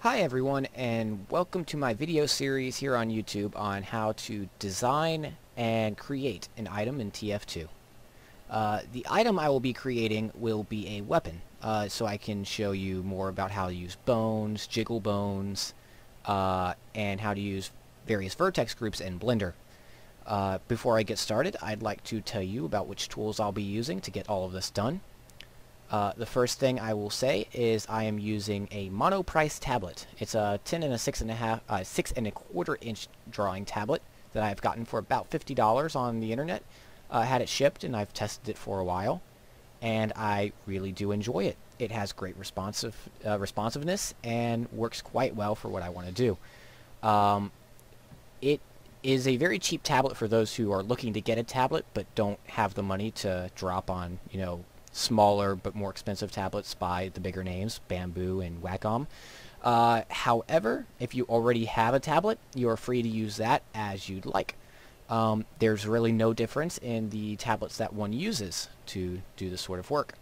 Hi everyone, and welcome to my video series here on YouTube on how to design and create an item in TF2. The item I will be creating will be a weapon, so I can show you more about how to use bones, jiggle bones, and how to use various vertex groups in Blender. Before I get started, I'd like to tell you about which tools I'll be using to get all of this done. The first thing I will say is I am using a monoprice tablet. It's a 10 and a 6.25 inch drawing tablet that I've gotten for about $50 on the internet. Had it shipped and I've tested it for a while, and I really do enjoy it. It has great responsiveness and works quite well for what I want to do. It is a very cheap tablet for those who are looking to get a tablet but don't have the money to drop on, smaller but more expensive tablets by the bigger names, Bamboo and Wacom. However, if you already have a tablet, you are free to use that as you'd like. There's really no difference in the tablets that one uses to do this sort of work.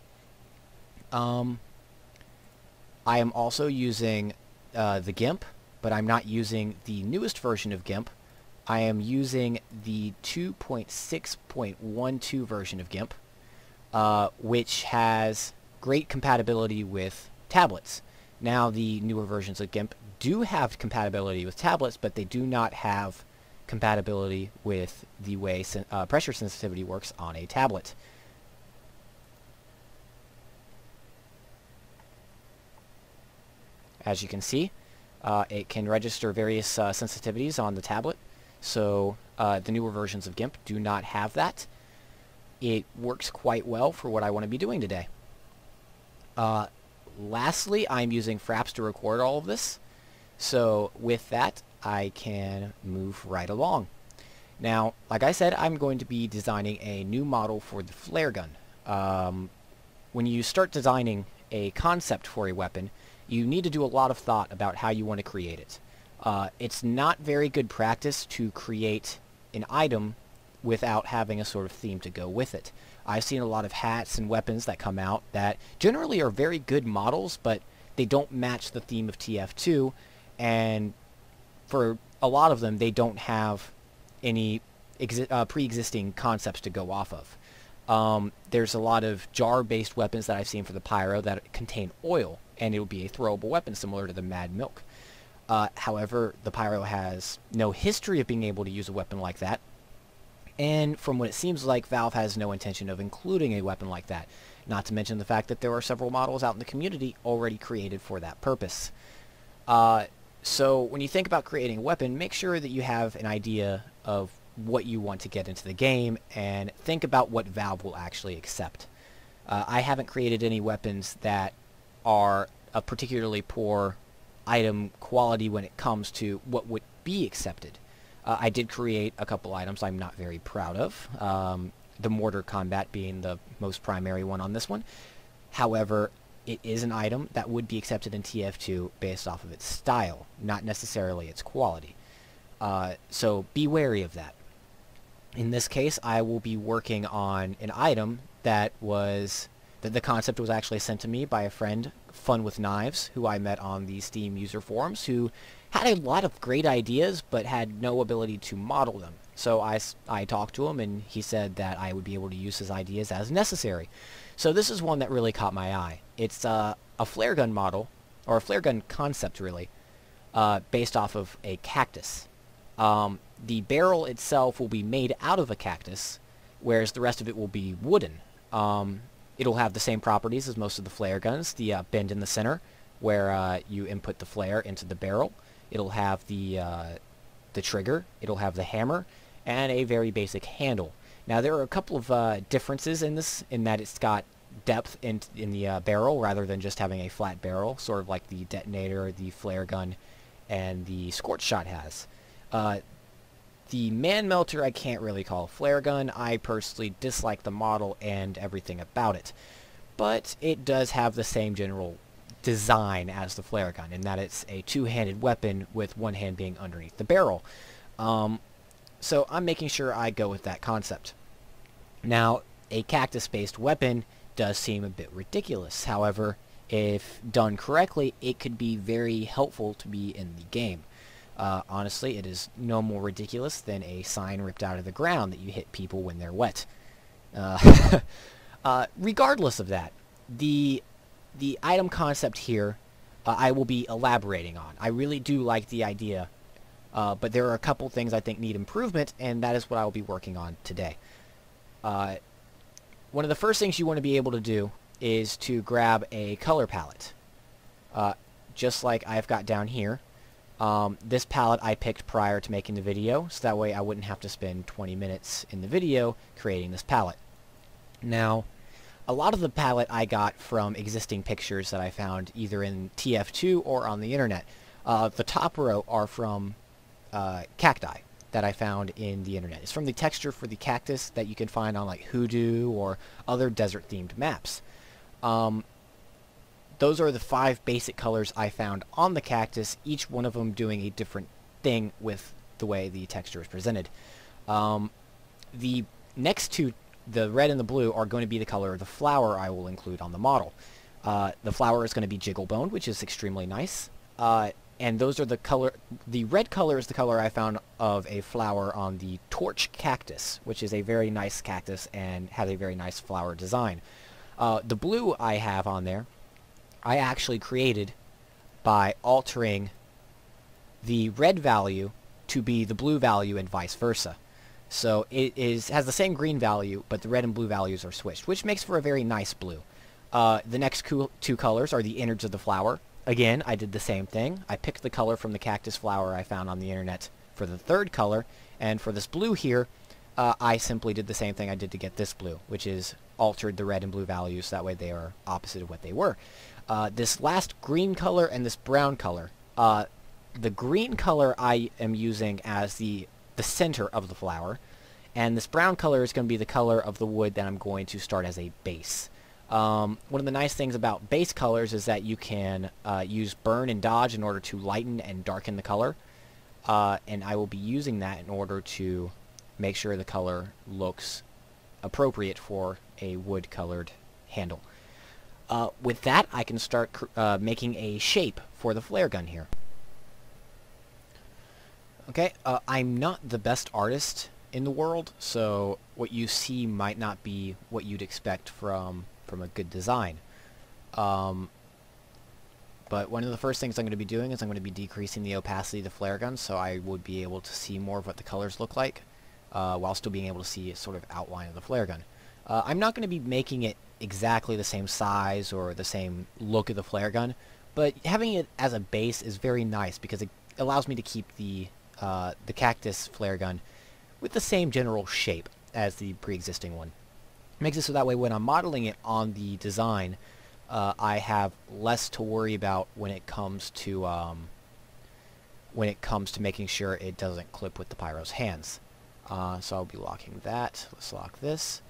I am also using the GIMP, but I'm not using the newest version of GIMP. I am using the 2.6.12 version of GIMP. Which has great compatibility with tablets. Now, the newer versions of GIMP do have compatibility with tablets, but they do not have compatibility with the way pressure sensitivity works on a tablet. As you can see, it can register various sensitivities on the tablet, so the newer versions of GIMP do not have that. It works quite well for what I want to be doing today. Lastly, I'm using Fraps to record all of this. So with that, I can move right along. Now, like I said, I'm going to be designing a new model for the flare gun. When you start designing a concept for a weapon, you need to do a lot of thought about how you want to create it. It's not very good practice to create an item without having a sort of theme to go with it. I've seen a lot of hats and weapons that come out that generally are very good models, but they don't match the theme of TF2, and for a lot of them, they don't have any pre-existing concepts to go off of. There's a lot of jar-based weapons that I've seen for the Pyro that contain oil, and it would be a throwable weapon similar to the Mad Milk. However, the Pyro has no history of being able to use a weapon like that, and from what it seems like, Valve has no intention of including a weapon like that, not to mention the fact that there are several models out in the community already created for that purpose. So when you think about creating a weapon, make sure that you have an idea of what you want to get into the game, and think about what Valve will actually accept. I haven't created any weapons that are a particularly poor item quality when it comes to what would be accepted. I did create a couple items I'm not very proud of, the mortar combat being the most primary one on this one. However, it is an item that would be accepted in TF2 based off of its style, not necessarily its quality. So be wary of that. In this case, I will be working on an item that the concept was actually sent to me by a friend, Fun with Knives, who I met on the Steam user forums, who had a lot of great ideas but had no ability to model them. So I talked to him, and he said that I would be able to use his ideas as necessary. So this is one that really caught my eye. It's a flare gun model, or a flare gun concept really, based off of a cactus. The barrel itself will be made out of a cactus, whereas the rest of it will be wooden. It'll have the same properties as most of the flare guns, the bend in the center, where you input the flare into the barrel. It'll have the trigger, it'll have the hammer, and a very basic handle. Now there are a couple of differences in this, in that it's got depth in the barrel rather than just having a flat barrel, sort of like the detonator, the flare gun, and the scorch shot has. The Man Melter I can't really call a flare gun. I personally dislike the model and everything about it. But it does have the same general design as the flare gun, in that it's a two-handed weapon with one hand being underneath the barrel. So I'm making sure I go with that concept. Now, a cactus-based weapon does seem a bit ridiculous. However, if done correctly, it could be very helpful to be in the game. Honestly, it is no more ridiculous than a sign ripped out of the ground that you hit people when they're wet. Regardless of that, the item concept here, I will be elaborating on. I really do like the idea, but there are a couple things I think need improvement, and that is what I will be working on today. One of the first things you want to be able to do is to grab a color palette. Just like I've got down here. This palette I picked prior to making the video, so that way I wouldn't have to spend 20 minutes in the video creating this palette. Now, a lot of the palette I got from existing pictures that I found either in TF2 or on the internet. The top row are from cacti that I found in the internet. It's from the texture for the cactus that you can find on like Hoodoo or other desert-themed maps. Those are the 5 basic colors I found on the cactus, each one of them doing a different thing with the way the texture is presented. The next two, the red and the blue, are going to be the color of the flower I will include on the model. The flower is going to be jiggle-boned, which is extremely nice. And those are the color. The red color is the color I found of a flower on the torch cactus, which is a very nice cactus and has a very nice flower design. The blue I have on there, I actually created by altering the red value to be the blue value and vice versa. So it has the same green value, but the red and blue values are switched, which makes for a very nice blue. The next two colors are the innards of the flower. Again, I did the same thing. I picked the color from the cactus flower I found on the internet for the third color, and for this blue here, I simply did the same thing I did to get this blue, which is altered the red and blue values, that way they are opposite of what they were. This last green color and this brown color, the green color I am using as the center of the flower, and this brown color is going to be the color of the wood that I'm going to start as a base. One of the nice things about base colors is that you can use burn and dodge in order to lighten and darken the color, and I will be using that in order to make sure the color looks appropriate for a wood-colored handle. With that, I can start making a shape for the flare gun here. Okay, I'm not the best artist in the world, so what you see might not be what you'd expect from a good design. But one of the first things I'm going to be doing is I'm going to be decreasing the opacity of the flare gun, so I would be able to see more of what the colors look like, while still being able to see a sort of outline of the flare gun. I'm not going to be making it exactly the same size or the same look of the flare gun, but having it as a base is very nice because it allows me to keep the cactus flare gun with the same general shape as the pre-existing one. Makes it so that way when I'm modeling it on the design, I have less to worry about when it comes to making sure it doesn't clip with the pyro's hands. So I'll be locking that. Let's lock this.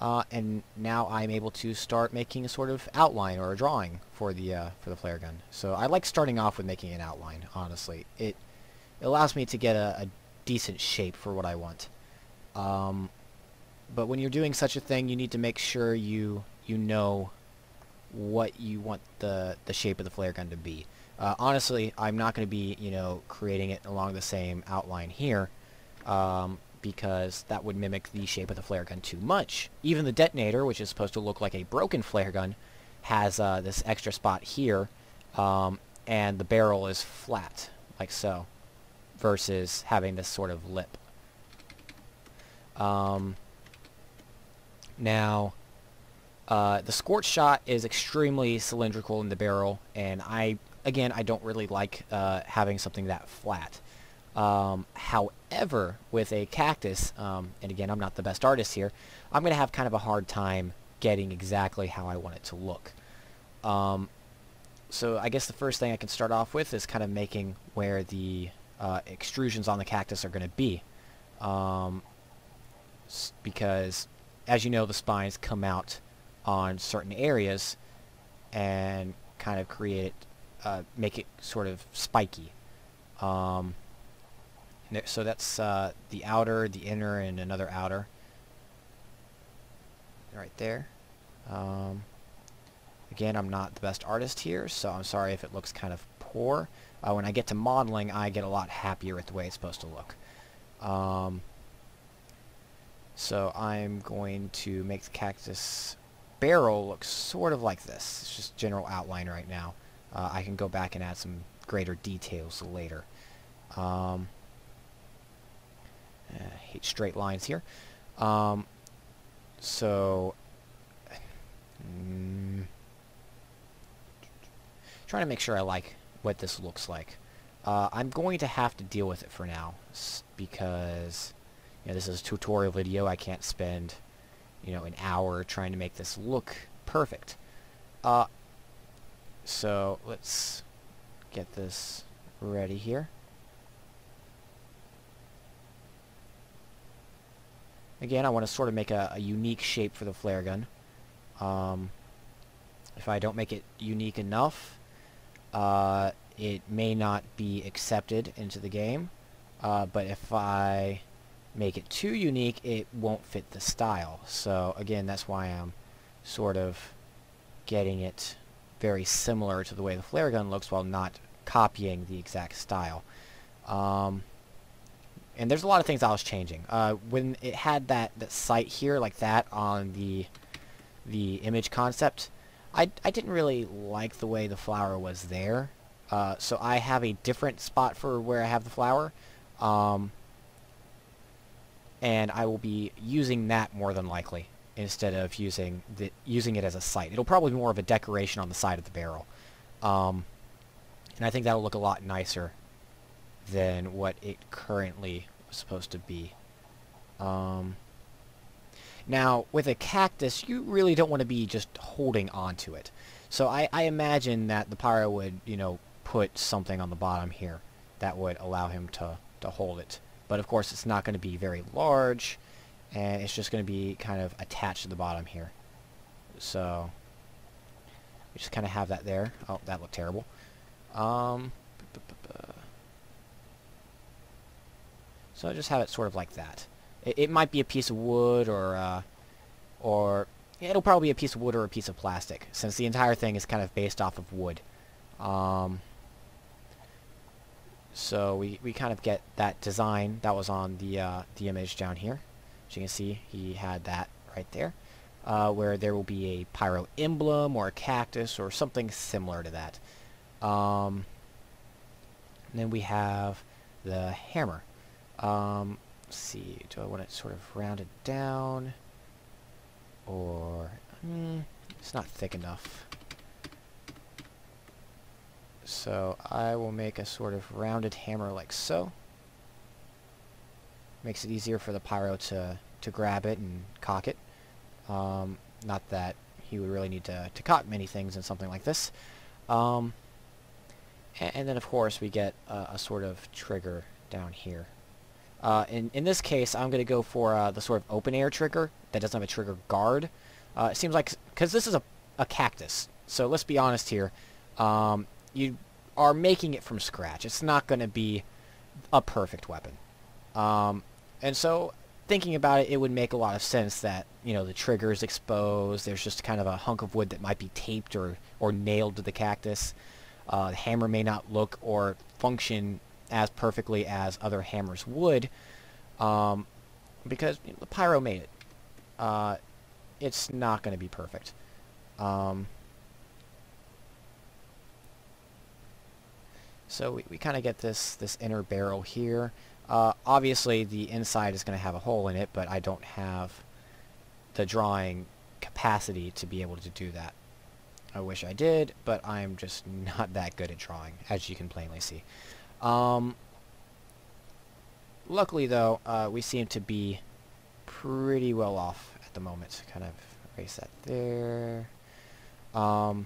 And now I'm able to start making a sort of outline or a drawing for the flare gun. So I like starting off with making an outline, honestly. It allows me to get a decent shape for what I want. But when you're doing such a thing, you need to make sure you know what you want the shape of the flare gun to be. Honestly, I'm not going to be, creating it along the same outline here, because that would mimic the shape of the flare gun too much. Even the detonator, which is supposed to look like a broken flare gun, has this extra spot here, and the barrel is flat, like so, versus having this sort of lip. Now, the scorch shot is extremely cylindrical in the barrel, and I don't really like having something that flat. However, with a cactus, and again, I'm not the best artist here, I'm going to have kind of a hard time getting exactly how I want it to look. So I guess the first thing I can start off with is kind of making where the extrusions on the cactus are going to be. Because, as you know, the spines come out on certain areas and kind of create it, make it sort of spiky. So that's the outer, the inner, and another outer. Right there. Again, I'm not the best artist here, so I'm sorry if it looks kind of poor. When I get to modeling, I get a lot happier with the way it's supposed to look. So I'm going to make the cactus barrel look sort of like this. It's just general outline right now. I can go back and add some greater details later. I hate straight lines here. Trying to make sure I like what this looks like. I'm going to have to deal with it for now because this is a tutorial video. I can't spend an hour trying to make this look perfect. So let's get this ready here. Again, I want to sort of make a unique shape for the flare gun. If I don't make it unique enough, it may not be accepted into the game. But if I make it too unique, it won't fit the style. So again, that's why I'm sort of getting it very similar to the way the flare gun looks while not copying the exact style. And there's a lot of things I was changing. When it had that sight here like that on the image concept, I didn't really like the way the flower was there. So I have a different spot for where I have the flower. And I will be using that more than likely instead of using it as a sight. It'll probably be more of a decoration on the side of the barrel. And I think that'll look a lot nicer than what it currently was supposed to be. Now, with a cactus, you really don't want to be just holding onto it. So I imagine that the pyro would, put something on the bottom here that would allow him to hold it. But of course, it's not going to be very large, and it's just going to be kind of attached to the bottom here. So we just kind of have that there. Oh, that looked terrible. So I just have it sort of like that. It might be a piece of wood or it'll probably be a piece of wood or a piece of plastic, since the entire thing is kind of based off of wood. So we kind of get that design that was on the image down here. As you can see, he had that right there, where there will be a pyro emblem or a cactus or something similar to that. And then we have the hammer. Let's see, do I want it sort of rounded down, or it's not thick enough. So I will make a sort of rounded hammer like so. Makes it easier for the pyro to grab it and cock it. Not that he would really need to cock many things in something like this. And then of course we get a sort of trigger down here. In this case, I'm going to go for the sort of open air trigger that doesn't have a trigger guard. It seems like, because this is a cactus, so let's be honest here, you are making it from scratch. It's not going to be a perfect weapon. And so, thinking about it, it would make a lot of sense that, the trigger is exposed, there's just kind of a hunk of wood that might be taped or nailed to the cactus. The hammer may not look or function as perfectly as other hammers would, because the pyro made it. It's not going to be perfect. So we kind of get this inner barrel here. Obviously, the inside is going to have a hole in it, but I don't have the drawing capacity to be able to do that. I wish I did, but I'm just not that good at drawing, as you can plainly see. Luckily, though, we seem to be pretty well off at the moment. Kind of erase that there. So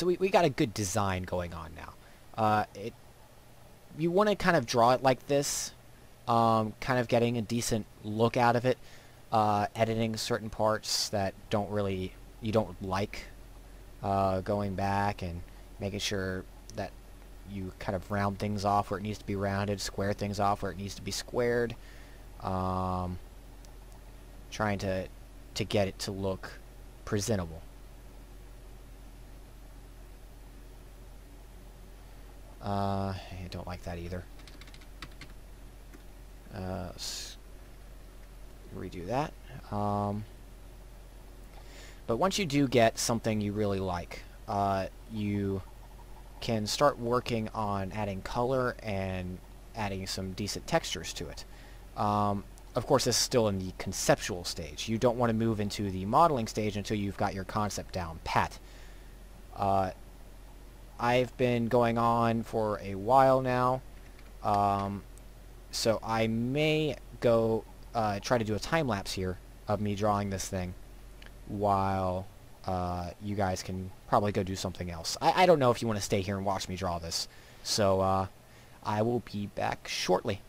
we got a good design going on now. You want to kind of draw it like this, kind of getting a decent look out of it, editing certain parts that you don't like, going back and making sure that you kind of round things off where it needs to be rounded, square things off where it needs to be squared, trying to get it to look presentable. I don't like that either. Let's redo that. But once you do get something you really like, you can start working on adding color and adding some decent textures to it. Of course, this is still in the conceptual stage. You don't want to move into the modeling stage until you've got your concept down pat. I've been going on for a while now, so I may go try to do a time-lapse here of me drawing this thing while you guys can probably go do something else. I don't know if you want to stay here and watch me draw this, so I will be back shortly.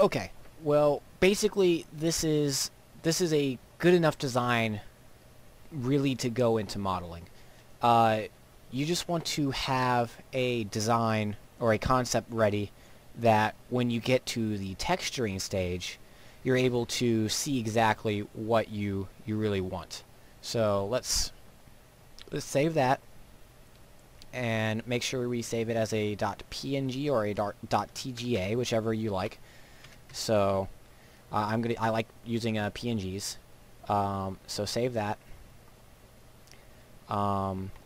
Okay, well, basically this is a good enough design really to go into modeling. You just want to have a design or a concept ready that when you get to the texturing stage, you're able to see exactly what you really want. So let's save that and make sure we save it as a .png or a .tga, whichever you like. So I like using PNGs. So save that.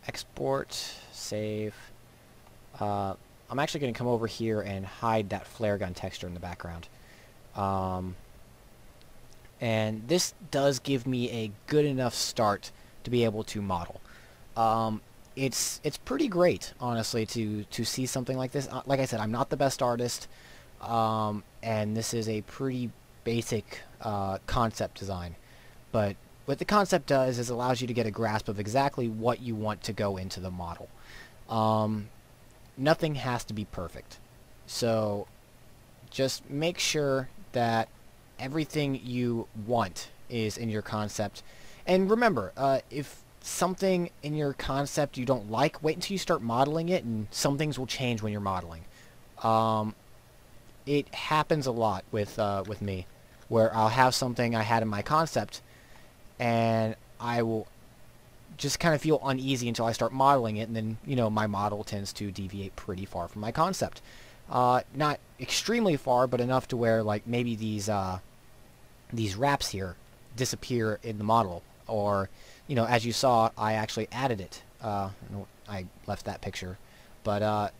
Export, save. I'm actually going to come over here and hide that flare gun texture in the background. And this does give me a good enough start to be able to model. It's pretty great, honestly, to see something like this. Like I said, I'm not the best artist, and this is a pretty basic concept design. But what the concept does is allows you to get a grasp of exactly what you want to go into the model. Nothing has to be perfect. So just make sure that everything you want is in your concept. And remember, if something in your concept you don't like, wait until you start modeling it, and some things will change when you're modeling. It happens a lot with me, where I'll have something I had in my concept, and I will just kind of feel uneasy until I start modeling it, and then, you know, my model tends to deviate pretty far from my concept. Not extremely far, but enough to where, like, maybe these wraps here disappear in the model, or, you know, as you saw, I actually added it. I left that picture, but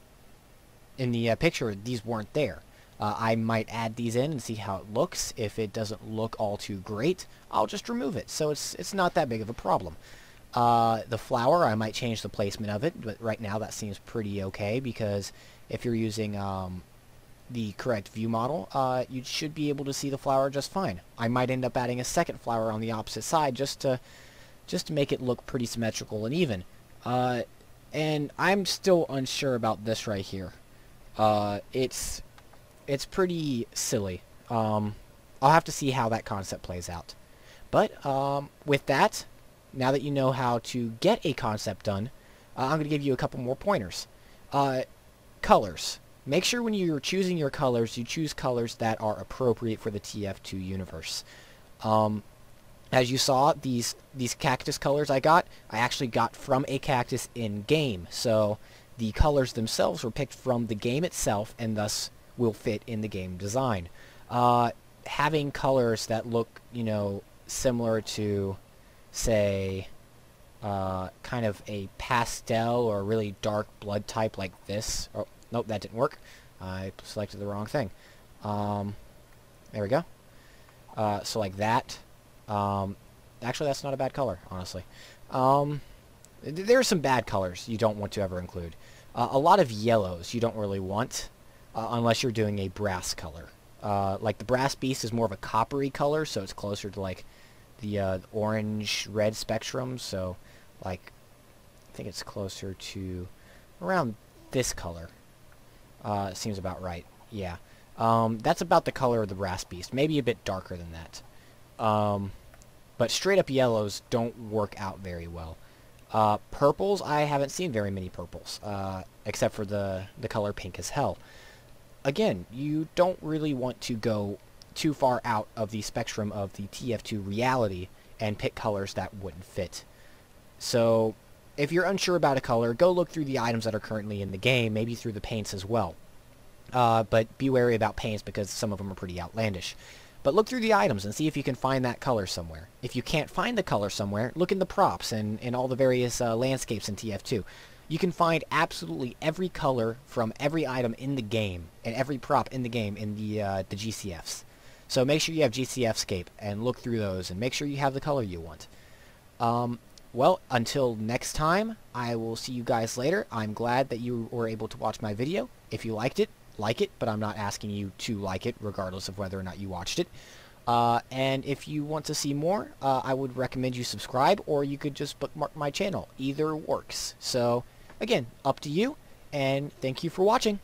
in the picture, these weren't there. I might add these in and see how it looks. If it doesn't look all too great, I'll just remove it. So it's not that big of a problem. The flower, I might change the placement of it, but right now that seems pretty okay, because if you're using the correct view model, you should be able to see the flower just fine. I might end up adding a second flower on the opposite side just to make it look pretty symmetrical and even. And I'm still unsure about this right here. It's pretty silly. I'll have to see how that concept plays out. But with that, now that you know how to get a concept done, I'm going to give you a couple more pointers. Colors. Make sure when you're choosing your colors, you choose colors that are appropriate for the TF2 universe. As you saw, these cactus colors I actually got from a cactus in-game. So the colors themselves were picked from the game itself, and thus will fit in the game design. Having colors that look, you know, similar to, say, kind of a pastel or a really dark blood type like this. Oh, nope, that didn't work. I selected the wrong thing. There we go. So like that. Actually, that's not a bad color, honestly. There are some bad colors you don't want to ever include. A lot of yellows you don't really want, unless you're doing a brass color. Like the brass beast is more of a coppery color, so it's closer to like the orange-red spectrum. So, like, I think it's closer to around this color. Seems about right. Yeah. That's about the color of the brass beast. Maybe a bit darker than that. But straight-up yellows don't work out very well. Purples, I haven't seen very many purples, except for the color pink as hell. Again, you don't really want to go too far out of the spectrum of the TF2 reality and pick colors that wouldn't fit. So, if you're unsure about a color, go look through the items that are currently in the game, maybe through the paints as well. But be wary about paints because some of them are pretty outlandish. But look through the items and see if you can find that color somewhere. If you can't find the color somewhere, look in the props and all the various landscapes in TF2. You can find absolutely every color from every item in the game and every prop in the game in the GCFs. So make sure you have GCFscape and look through those and make sure you have the color you want. Well, until next time, I will see you guys later. I'm glad that you were able to watch my video. If you liked it, like it, but I'm not asking you to like it regardless of whether or not you watched it. And if you want to see more, I would recommend you subscribe, or you could just bookmark my channel. Either works. So, again, up to you, and thank you for watching.